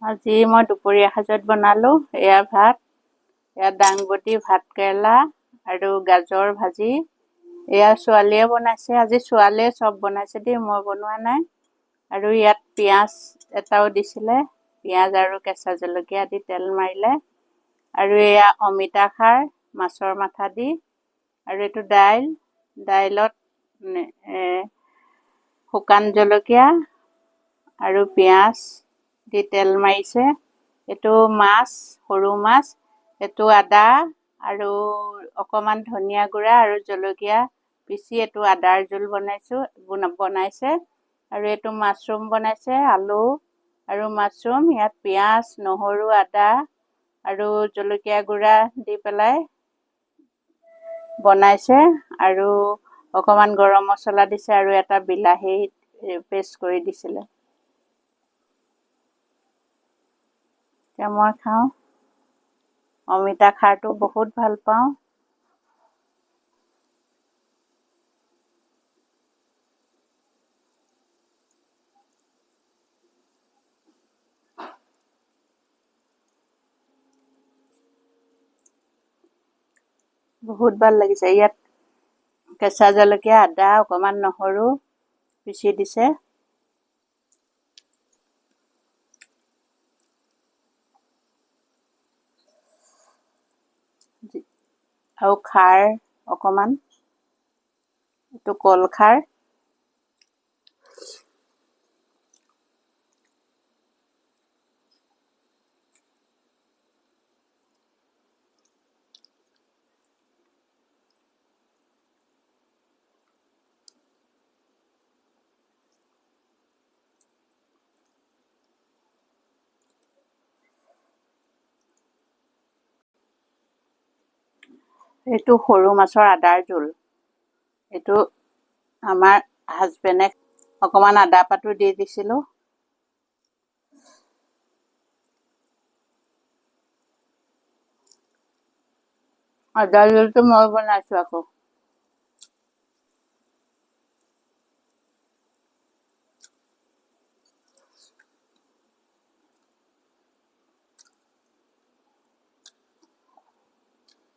আজি মই দুপৰীয়া সাজত বনালো এয়া ভাত, এয়া দাংবডি, ভাত কেৰেলা আৰু গাজৰ ভাজি। এয়া ছোৱালীয়ে বনাইছে, আজি ছোৱালীয়ে চব বনাইছে দেই, মই বনোৱা নাই। আৰু ইয়াত পিঁয়াজ এটাও দিছিলে, পিঁয়াজ আৰু কেঁচা জলকীয়া দি তেল মাৰিলে। আৰু এয়া অমিতা খাৰ মাছৰ মাথা দি, আৰু এইটো দাইলত শুকান জলকীয়া আৰু পিঁয়াজ দি তেল মাৰিছে। এইটো মাছ, সৰু মাছ, এইটো আদা আৰু অকণমান ধনিয়া গুড়া আৰু জলকীয়া পিচি এইটো আদাৰ জোল বনাইছে। আৰু এইটো মাছৰুম বনাইছে, আলু আৰু মাছৰুম। ইয়াত পিঁয়াজ, নহৰু, আদা আৰু জলকীয়া গুড়া দি পেলাই বনাইছে। আৰু অকণমান গৰম মছলা দিছে আৰু এটা বিলাহী পেষ্ট কৰি দিছিলে। এতিয়া মই খাওঁ। অমিতা খাৰটো বহুত ভাল পাওঁ। বহুত ভাল লাগিছে। ইয়াত কেঁচা জলকীয়া, আদা, অকণমান নহৰু পিচি দিছে। আৰু খাৰ অকণমান, এইটো কল খাৰ। এইটো সৰু মাছৰ আদাৰ জোল। এইটো আমাৰ হাজবেণ্ডে অকণমান আদা পাতো দি দিছিলোঁ। আদাৰ জোলটো মই বনাইছোঁ আকৌ।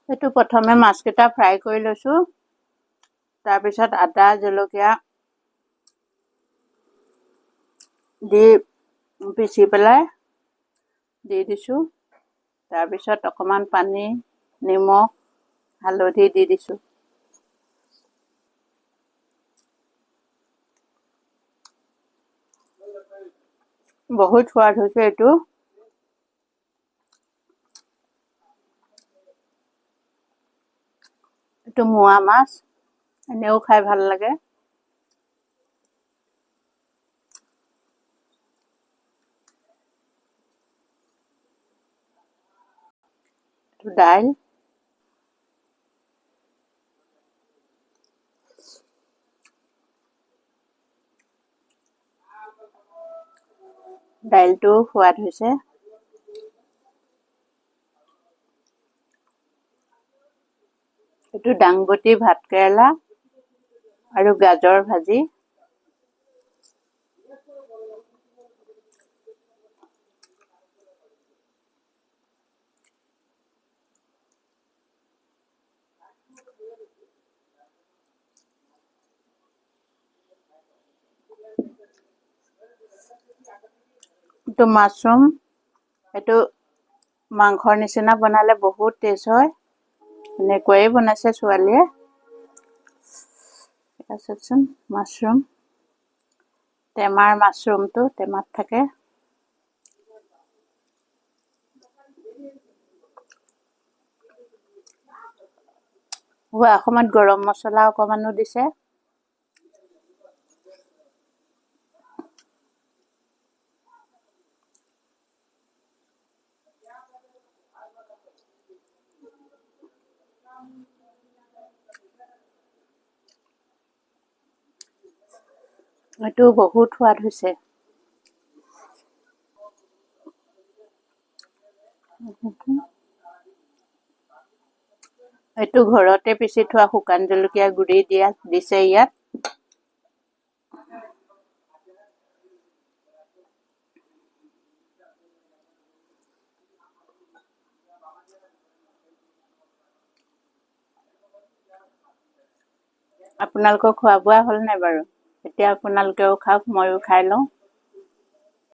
এইটো প্ৰথমে মাছকেইটা ফ্ৰাই কৰি লৈছোঁ। তাৰপিছত আদা, জলকীয়া দি পিচি পেলাই দি দিছোঁ। তাৰপিছত অকণমান পানী, নিমখ, হালধি দি দিছোঁ। বহুত সোৱাদ হৈছে এইটো। এইটো মোৱা মাছ, এনেও খাই ভাল লাগে। এইটো দাইল, দাইলটো সোৱাদ হৈছে। এইটো দাংবডি, ভাত কেৰেলা আৰু গাজৰ ভাজি। এইটো মাছৰুম, এইটো মাংসৰ নিচিনা বনালে বহুত টেষ্ট হয়। এনেকৈয়ে বনাইছে ছোৱালীয়ে। চাওকচোন মাছৰুম, টেমাৰ মাছৰুমটো টেমাত থাকে। হোৱা সময়ত গৰম মছলা অকণমানো দিছে। এইটো বহুত সোৱাদ হৈছে। এইটো ঘৰতে পিচি থোৱা শুকান জলকীয়া গুড়ি দিছে ইয়াত। আপোনালোকৰ খোৱা বোৱা হ'ল নাই বাৰু? এতিয়া আপোনালোকেও খাওক, ময়ো খাই লওঁ।